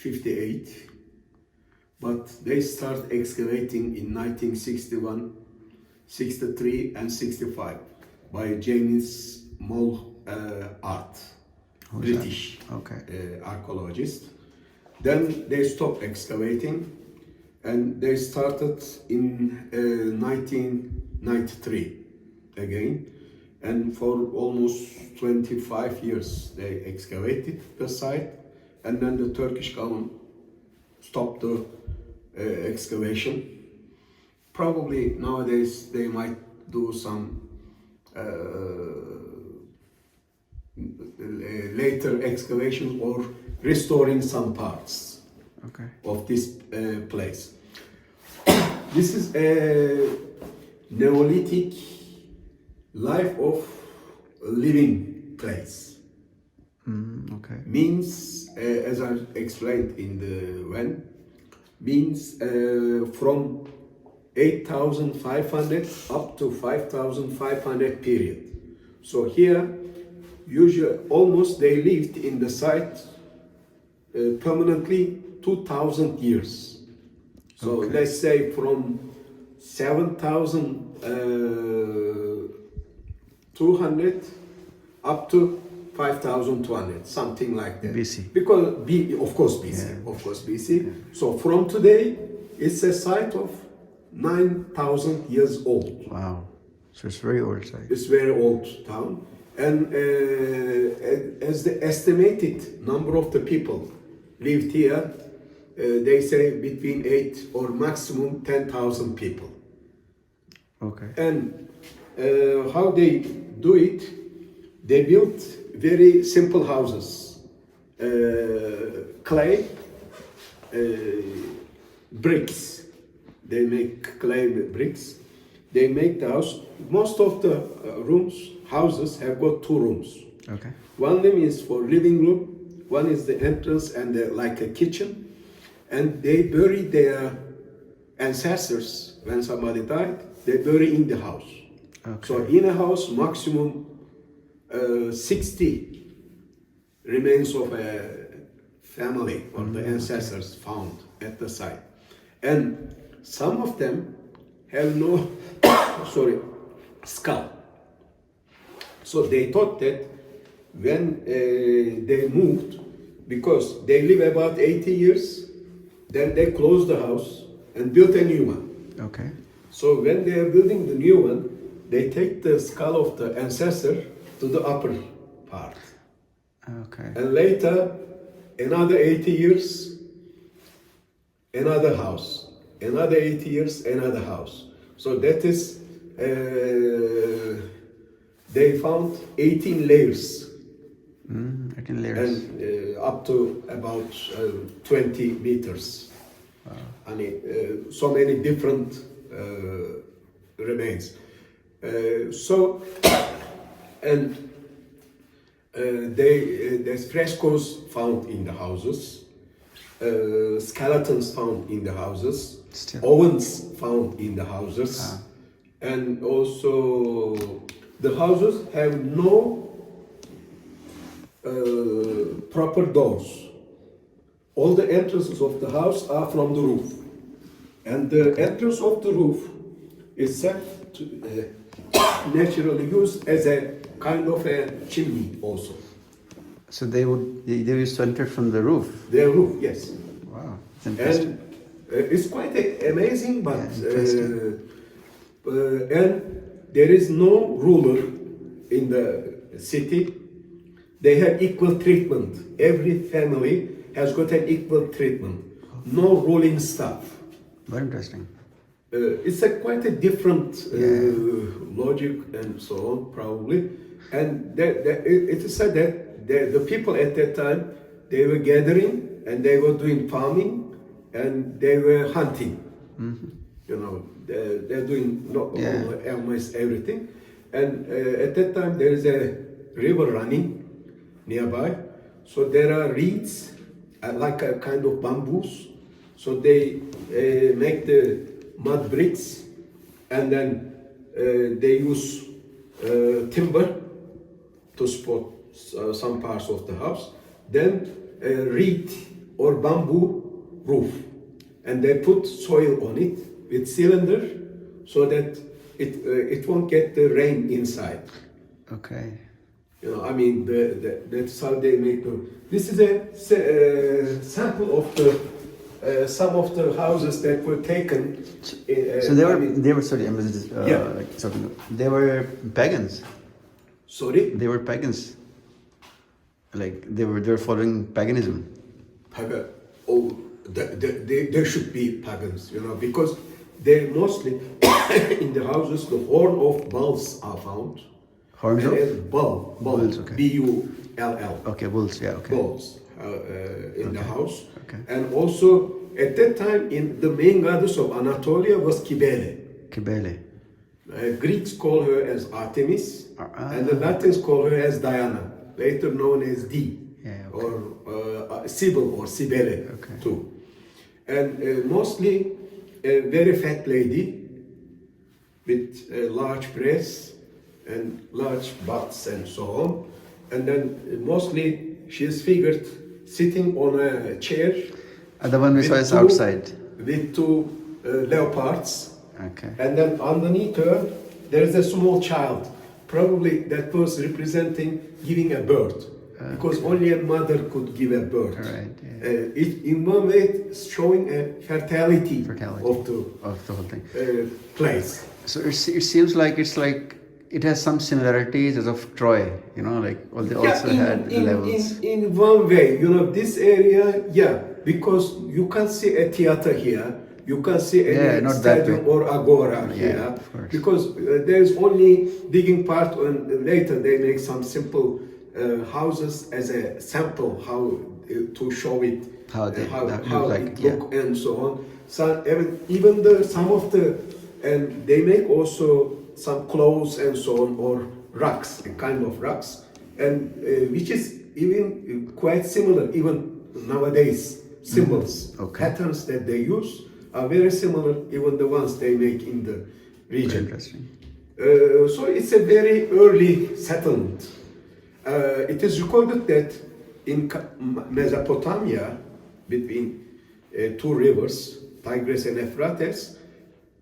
58, but they start excavating in 1961, 63 and 65 by James Moll Art, British archaeologist. Then they stopped excavating and they started in 1993 again. And for almost 25 years they excavated the site, and then the Turkish government stopped the excavation. Probably nowadays they might do some later excavation or restoring some parts of this place. This is a Neolithic life of living place. Means, as I explained in the when, means from 8,500 up to 5,500 period. So here, usually almost they lived in the site permanently 2,000 years. So let's say from 7,200 up to 5,200, something like that. BC. Because of course BC. So from today, it's a site of 9,000 years old. Wow. So it's very old site. It's very old town. And as the estimated number of the people lived here, they say between 8 or maximum 10,000 people. And how they do it, they built very simple houses. Clay, bricks. They make clay bricks. They make the house. Most of the houses have got 2 rooms. One room is for living room. One is the entrance and like a kitchen. And they bury their ancestors when somebody died. They bury in the house. So in a house, maximum 60 remains of a family or the ancestors found at the site. And some of them have no skull. So they thought that when they moved, because they live about 80 years, then they closed the house and built a new one. So when they are building the new one, they take the skull of the ancestor to the upper part. And later, another 80 years, another house. Another 80 years, another house. So that is, they found 18 layers. 18 layers. And up to about 20 meters. I mean, so many different remains. There's frescoes found in the houses, skeletons found in the houses, ovens found in the houses, and also the houses have no proper doors. All the entrances of the house are from the roof, and the entrance of the roof is naturally used as a kind of a chimney also. So they used to enter from the roof? Their roof, yes. Wow, it's interesting. And it's quite amazing, but and there is no ruler in the city. They have equal treatment. Every family has got an equal treatment. No ruling staff. Very interesting. It's quite a different logic and so on, probably. And it is said that the people at that time, they were gathering and they were doing farming and they were hunting. You know, they're doing almost everything. And at that time, there is a river running nearby. So there are reeds, like a kind of bamboos. So they make the mud bricks, and then they use timber to support some parts of the house. Then reed or bamboo roof, and they put soil on it with cylinder so that it won't get the rain inside. Okay. You know, I mean, that's how they make the. This is a sample of the some of the houses that were taken. So they were sorry, I'm just, Yeah. like, sorry, they were pagans. Sorry, They were pagans. Like they were following paganism. pagan. Oh, they should be pagans, you know, because they mostly in the houses the horn of bulls are found. Horns And of? as bull, Bulls, okay. B-U-L-L. Okay, bulls. Yeah. Okay. Bulls in the house. Okay. And also at that time, the main goddess of Anatolia was Kybele. Kybele. Greeks call her as Artemis, Ah. and the Latins call her as Diana, later known as D, Yeah, okay. or Sibyl or Cybele Okay. too. And mostly a very fat lady with large breasts and large butts and so on. And then mostly she is figured sitting on a chair. The one we with saw is two- outside. With two leopards. Okay. And then underneath her, there is a small child. Probably that was representing giving a birth. Because only a mother could give a birth. Right, yeah. In one way, it's showing a fertility, Fertility. of Of the whole thing. the place. So it seems like it has some similarities as of Troy. You know, like they also had levels. In one way, you know, this area, yeah, because you can see a theater here, you can see Yeah, a not that stadium way. or agora Yeah, here, of course. because there's only digging part, and later they make some simple houses as a sample, how to show it, How they- that how look like, it yeah. look and so on. So even some of the, and they make also some clothes and so on, or rugs, a kind of rugs, and which is even quite similar even nowadays. Symbols, Okay. patterns that they use are very similar, even the ones they make in the Very region. interesting. So it's a very early settlement. It is recorded that in Mesopotamia, between two rivers, Tigris and Euphrates,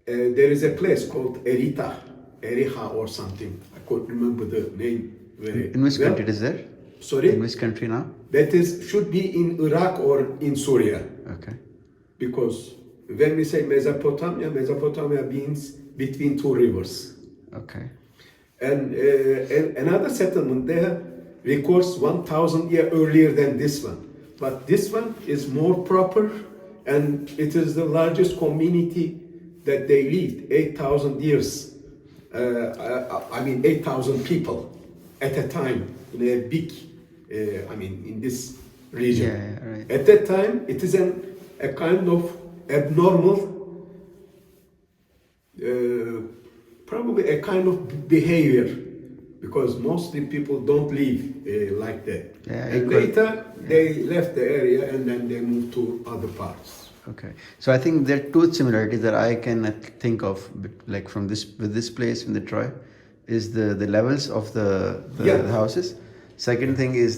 there is a place called Eriha or something. I can't remember the name very In which well. country it is there? Sorry? In which country now? That is, should be in Iraq or in Syria. Okay. Because when we say Mesopotamia, Mesopotamia means between two rivers. Okay. And another settlement there records 1,000 years earlier than this one. But this one is more proper, and it is the largest community that they lived, 8,000 years. I mean 8,000 people at a time in a big, in this region. Yeah, right. At that time, it is a kind of abnormal, probably a kind of behavior, because mostly people don't live like that. Yeah, and later, they left the area and then they moved to other parts. Okay. So I think there are two similarities that I can think of, like from this place in the Troy, is the levels of the houses. Second thing is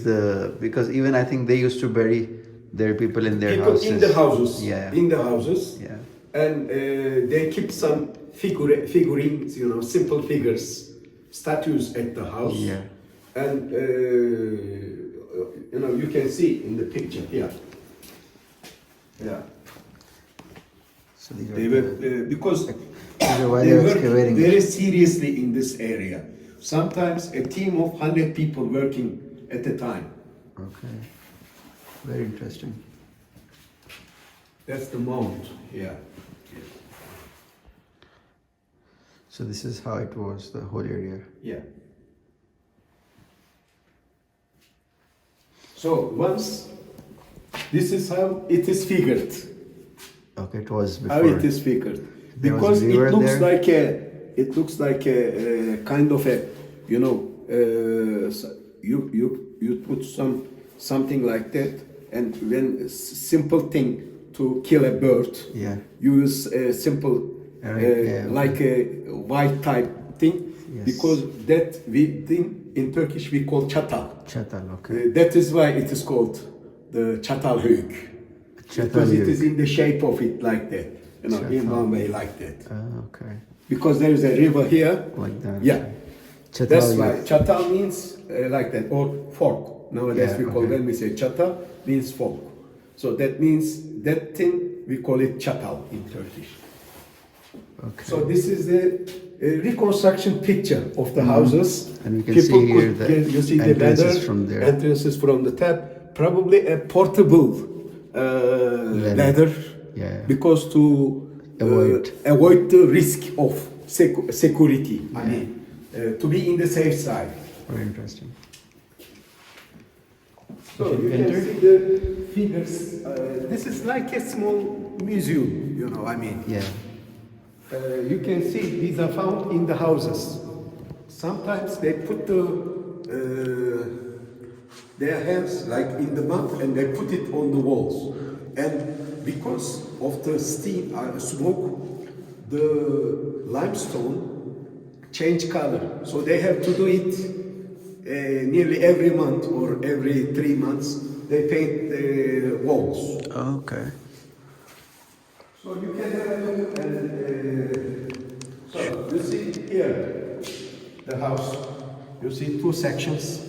because even I think they used to bury their people in their houses. In the houses. Yeah. In the houses. Yeah. And they keep some figurines, simple figures, statues at the house. Yeah. And you can see in the picture here. Yeah. So these They are were because why they they were work excavating very it. seriously in this area. Sometimes a team of 100 people working at a time. Okay. Very interesting. That's the mound. Yeah. So this is how it was, the whole area. Yeah. So once, this is how it is figured. Okay, it was before. How it is figured. There was Because a it river looks there? like a kind of a, you put something like that, and when simple thing to kill a bird, Yeah. you use a simple, like a white type thing, Yes. because that thing in Turkish we call çatal. Çatal, okay. That is why it is called the Çatalhöyük. because it Çatalhöyük. is in the shape of it like that, you know, in one way like that. Okay. Because there is a river here. Like that. Yeah. That's Çatalhöyük. why Çatal means like that, or fork. Nowadays Yeah, we call okay. them, we say Çatal means fork. So that means that thing, we call it Çatal in Turkish. Okay. So this is the reconstruction picture of the houses. And you can see here the you see the entrances ladder, from there. entrances from the top, probably a portable ladder, Yeah. because to avoid the risk of security. I mean, to be in the safe side. Very interesting. So you can see the figures. This is like a small museum, you know. I mean, Yeah. you can see these are found in the houses. Sometimes they put their hands like in the mud and they put it on the walls. And because of the steam or smoke, the limestone change color. So they have to do it nearly every month or every 3 months. They paint the walls. Okay. So you can have a look and so you see here the house. You see two sections.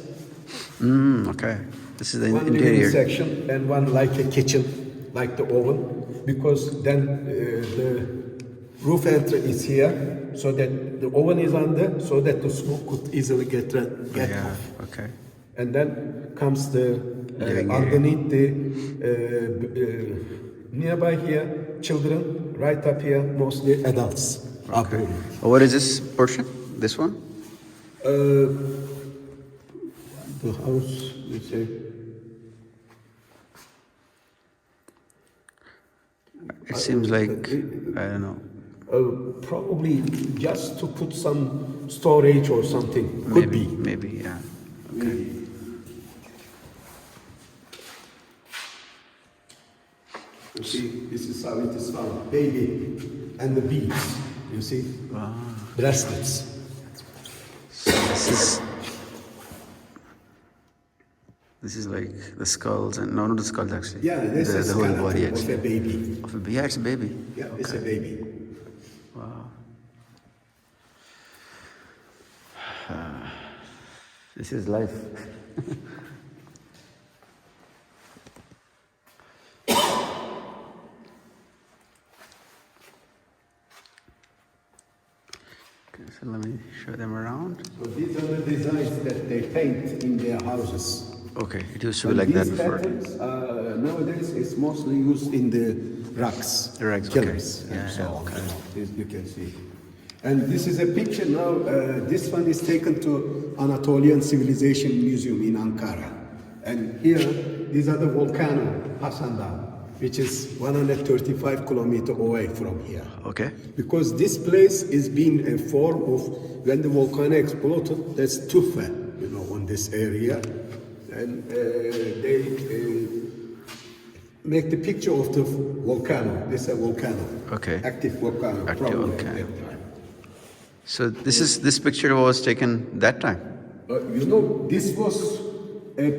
Okay. This is the One living interior. section and one like a kitchen, like the oven, because then the roof entry is here, so that the oven is under, so that the smoke could easily get Yeah. off. Okay. And then comes the Living area. underneath the nearby here, children, right up here, mostly adults. Okay. What is this portion? This one? The house, you say, It seems like I don't know. probably just to put some storage or something. Could Maybe. be. Maybe. Yeah. Okay. You see, this is how it is found. Baby and the beads. You see, bracelets. So this is like the skulls and no, not the skulls actually. Yeah, this the is whole skeleton body of a actually. baby. Yeah, it's a baby. Yeah, it's a baby. Wow. This is life. Okay, so let me show them around. So these are the designs that they paint in their houses. Okay, it used to be And like that these before. patterns, nowadays it's mostly used in the rugs, The rugs, okay. killers, and Yeah, so yeah, on. okay. You can see. And this is a picture now. This one is taken to Anatolian Civilization Museum in Ankara. And here, these are the volcano, Hasan Dağ, which is 135 kilometers away from here. Okay. Because this place is being a form of when the volcano exploded. That's tufa, you know, on this area, and they make the picture of the volcano. This is a volcano. Okay. Active volcano. Active probably volcano. At that time. So this picture was taken that time. You know, this was a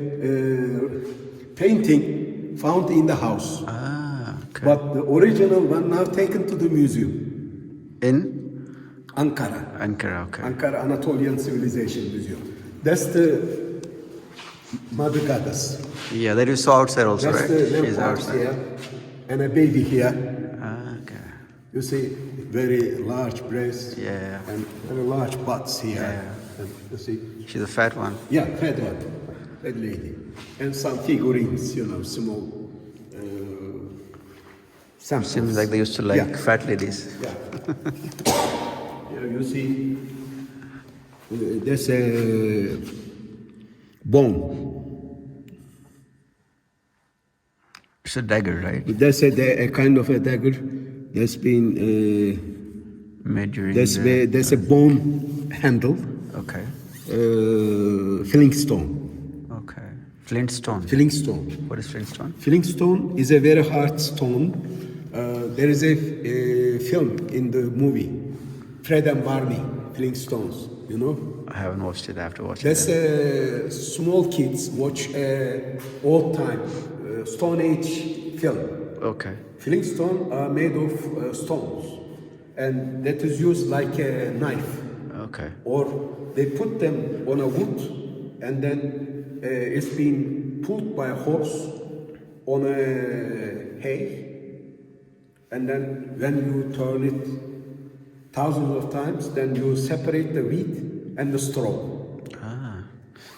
painting found in the house, Ah, okay. but the original one now taken to the museum, In Ankara. Ankara, okay. Ankara Anatolian Civilization Museum. That's the Mother Goddess. Yeah, that you saw outside also, That's right? the She's lamp outside. here, and a baby here. Ah, okay. You see, very large breasts Yeah. and very large butts here. Yeah. And you see, She's a fat one. yeah, fat one, fat lady, and some figurines, you know, small samples. Seems like they used to like Yeah. fat ladies. Yeah. You see, there's a bone. It's a dagger, right? That's a kind of a dagger that's been. Made during There's a bone handle, Okay. filling stone. Okay. Flintstone. Filling stone. What is flintstone? Filling stone is a very hard stone. There is a film in the movie, Fred and Barney, Filling Stones. You know, I haven't watched it. I have to watch that's it. small kids watch old time Stone Age film. Okay. Flintstone are made of stones, and that is used like a knife. Okay. Or they put them on a wood, and then it's been pulled by a horse on a hay, and then when you turn it thousands of times, then you separate the wheat and the straw. Ah.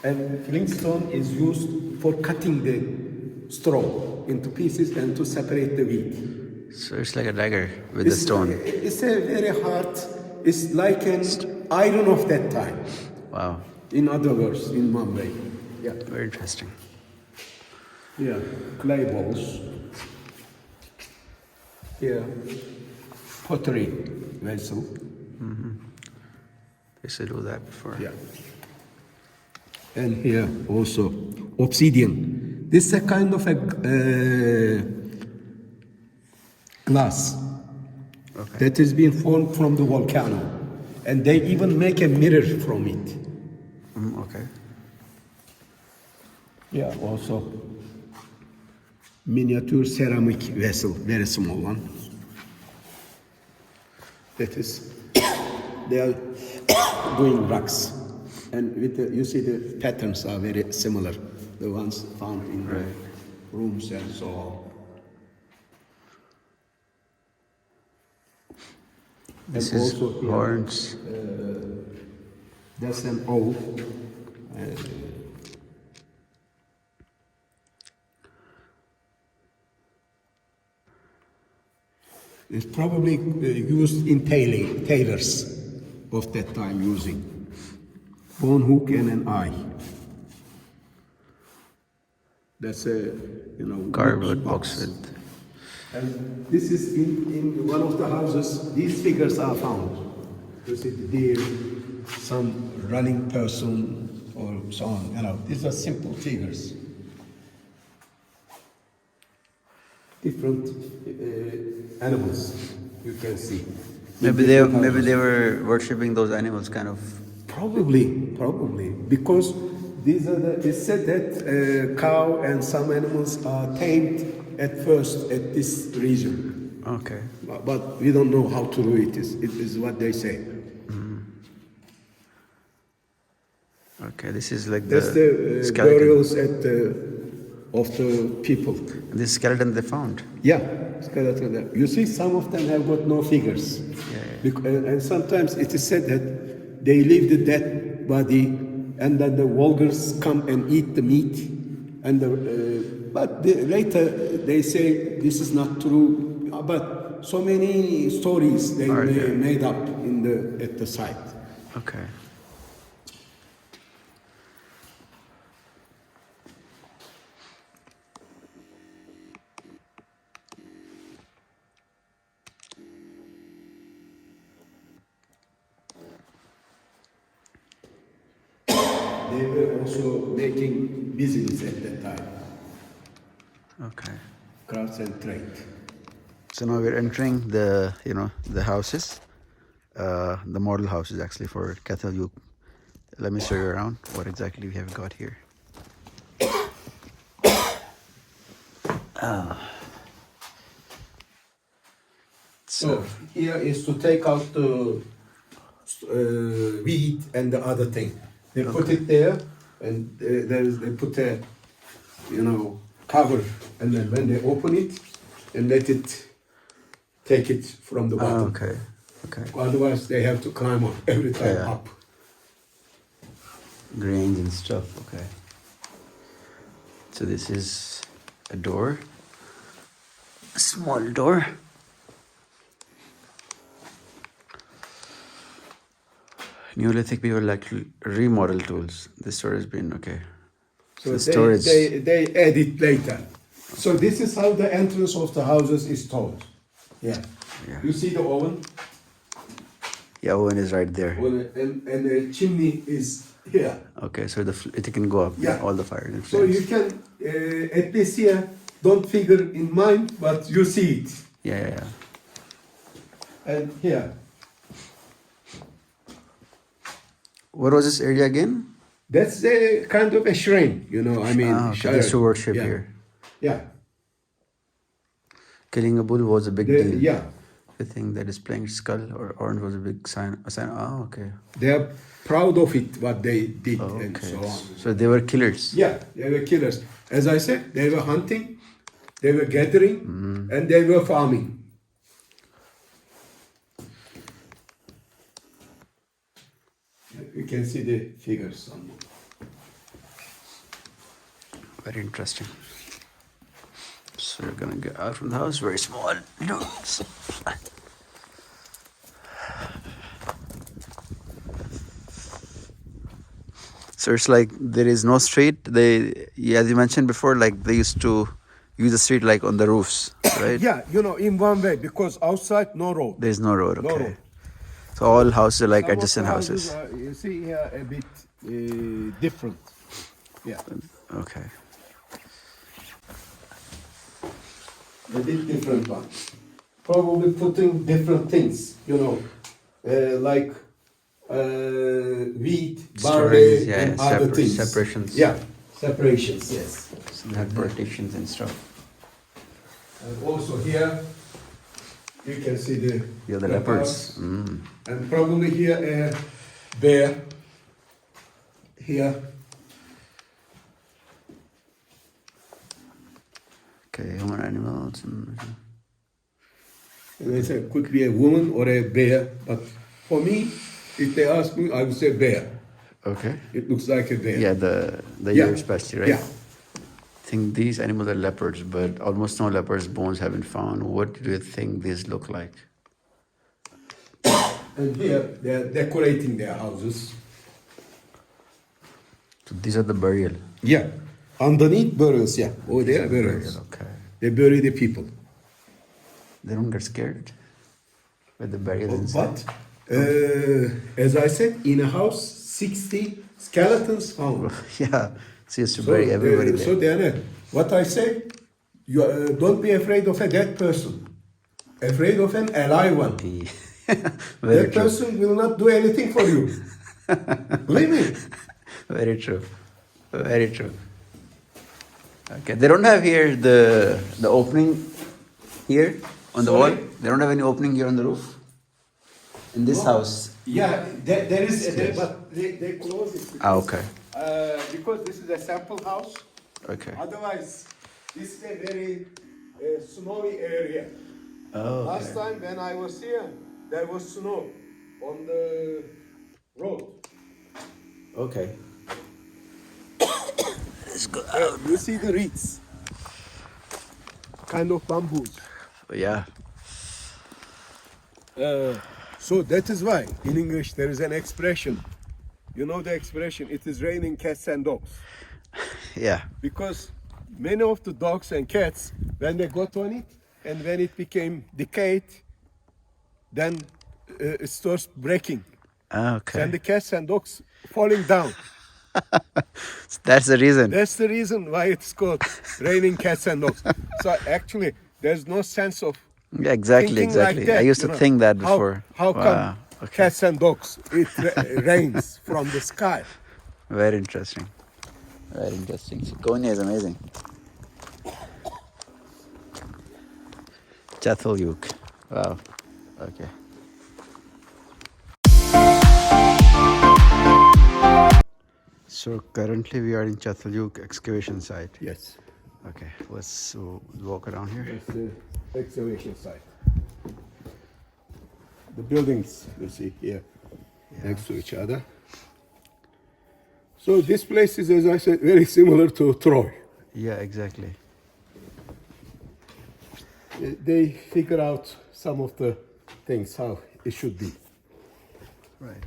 And flintstone is used for cutting the straw into pieces and to separate the wheat. So it's like a dagger with the stone. It's a very hard, it's like an iron of that time. Wow. In other words, in Mumbai. Yeah. Very interesting. Yeah. Clay balls. Here. Pottery vessel. They used to do that before. Yeah. And here also obsidian. This is a kind of a glass that has been formed from the volcano, and they even make a mirror from it. Okay. Yeah, also miniature ceramic vessel, very small one. That is, they are doing rocks, and with the, you see the patterns are very similar, the ones found in the rooms and so on. This And is also here, horns. That's an owl. It's probably used in tailors of that time using bone hook and an eye. That's a Cardboard box with. And this is in one of the houses. These figures are found. You see the deer, some running person, or so on. These are simple figures. Different animals you can see. Maybe they were worshipping those animals, kind of. Probably, because these are it's said that cow and some animals are tamed at first at this region. Okay. But we don't know how true it is. It is what they say. Okay, this is like That's the skeleton. burials of the people. This skeleton they found. Yeah, skeleton. You see, some of them have got no figures. And sometimes it is said that they leave the dead body, and then the vulgars come and eat the meat. And later they say this is not true. But so many stories they made up at the site. Okay. They were also making business at that time. Okay. Crafts and trade. So now we're entering the the houses, the model houses actually for Çatalhöyük. Let me show you around what exactly we have got here. So here is to take out the wheat and the other thing. They put it there, and they put a cover, and then when they open it, and let it take it from the bottom. Okay. Otherwise, they have to climb up every time up. Grains and stuff. Okay. So this is a door, a small door. Neolithic people like remodel tools. This store has been okay. So storage. they add it later. So this is how the entrance of the houses is told. Yeah. You see the oven? Yeah, oven is right there. And the chimney is here. Okay, so it can go up. Yeah. All the fire. So you can at least here don't figure in mind, but you see it. Yeah. And here. What was this area again? That's a kind of a shrine, Okay. They used to worship here. Yeah. Killing a bull was a big They, deal. yeah, The thing that is playing skull or orange was a big sign. A sign. Oh, okay. they are proud of it, what they did and Okay. so on. So they were killers. Yeah, they were killers. As I said, they were hunting, they were gathering, and they were farming. You can see the figures on it. Very interesting. So you're gonna get out from the house. Very small. So it's like there is no street. They, yeah, as you mentioned before, like they used to use the street like on the roofs, right? Yeah, in one way, because outside, no road. There's no road. Okay. No road. So all houses are like Some of the adjacent houses. are, you see here, a bit different. Yeah, Okay. a bit different one. Probably putting different things, like wheat, barley, Yeah, and other things. separations. Yeah, separations, yes. So they had partitions and stuff. And also here, you can see the leopards. and probably here a bear. Here. Okay, human animals. And I said, could be a woman or a bear, but for me, if they ask me, I would say bear. Okay. It looks like a bear. Yeah, the Yeah. ear especially, right? Yeah. I think these animals are leopards, but almost no leopards' bones have been found. What do you think these look like? And here they are decorating their houses. So these are the burial. Yeah. Underneath burials, yeah. Oh, they are burials. Okay. They bury the people. They don't get scared with the burial inside. But as I said, in a house, 60 skeletons found. Yeah, so you used to bury everybody there. So they are, what I say, you don't be afraid of a dead person. Afraid of an alive one. Very That true. person will not do anything for you. Believe me. Very true. Very true. Okay, they don't have here the opening here on the wall. Sorry? They don't have any opening here on the roof. In this house. Yeah, there is, but they close it. Because, Okay. Because this is a sample house. Okay. Otherwise, this is a very snowy area. Oh. Last time when I was here, there was snow on the road. Okay. Let's go. You see the reeds, kind of bamboos. Yeah. So that is why in English there is an expression. You know the expression, it is raining cats and dogs. Yeah. Because many of the dogs and cats, when they got on it, and when it became decayed, then it starts breaking. Okay. And the cats and dogs falling down. That's the reason. That's the reason why it's called raining cats and dogs. So actually, there's no sense of Yeah, exactly, thinking like exactly. that, I used to think that How- before. How Wow, come okay. cats and dogs, it rains from the sky? Very interesting. Very interesting. So Konya is amazing. Çatalhöyük. Wow. Okay. So currently we are in Çatalhöyük excavation site. Yes. Okay, let's walk around here. It's the excavation site. The buildings you see here next to each other. So this place is, as I said, very similar to Troy. Yeah, exactly. They figure out some of the things how it should be. Right.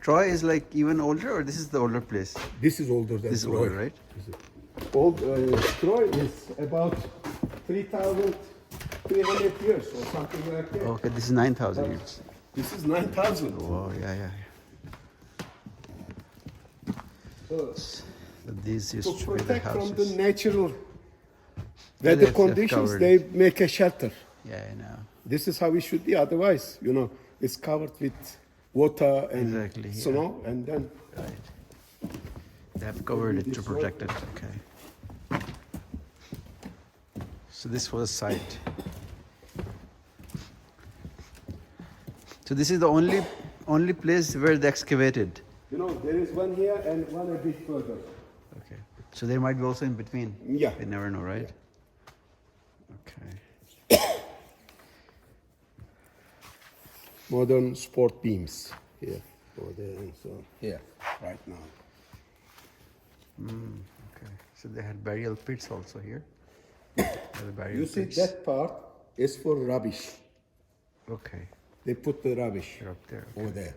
Troy is like even older, or this is the older place? This is older than This is Troy. older, right? Old Troy is about 3,300 years or something like that. Okay, this is 9,000 years. This is 9,000. Oh, yeah. So, So these to used to be the protect from the houses. natural they've weather conditions, covered they it. make a shelter. Yeah, I know. This is how it should be. Otherwise, it's covered with water and Exactly, yeah. snow, and then Right. They have covered it to protect it. Okay. So this was site. So this is the only place where they excavated. You know, there is one here and one a bit further. Okay. So there might be also in between. Yeah. We never know, right? Okay. Modern sport beams here. Over there and so here, right now. Okay. So they had burial pits also here. The burial You see pits. that part is for rubbish. Okay. They put the rubbish They're up there. over there.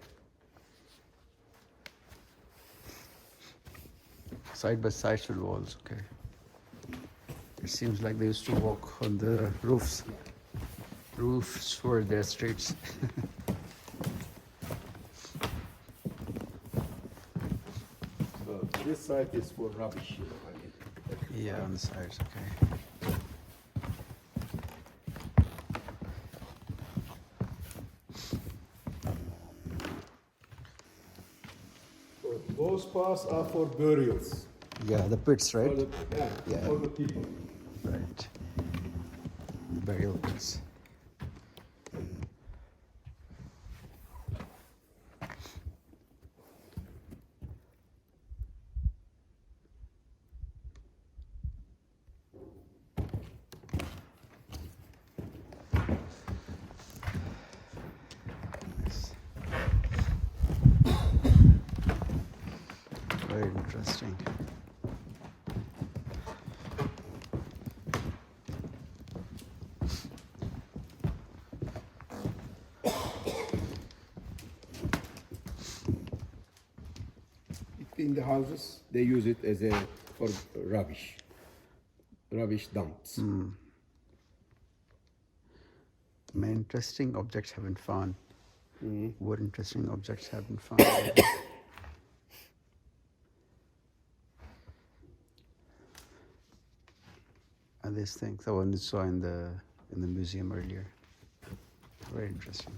Side by side walls. Okay. It seems like they used to walk on the roofs. Roofs were their streets. So this side is for rubbish. You know, I mean. Yeah, on the sides. Okay. So those parts are for burials. Yeah, the pits, right? For the, Yeah. for the people. Right. Burial pits. Very interesting. In the houses, they use it as a for rubbish dumps. Many interesting objects have been found. What interesting objects have been found? And these things, the one you saw in the museum earlier. Very interesting.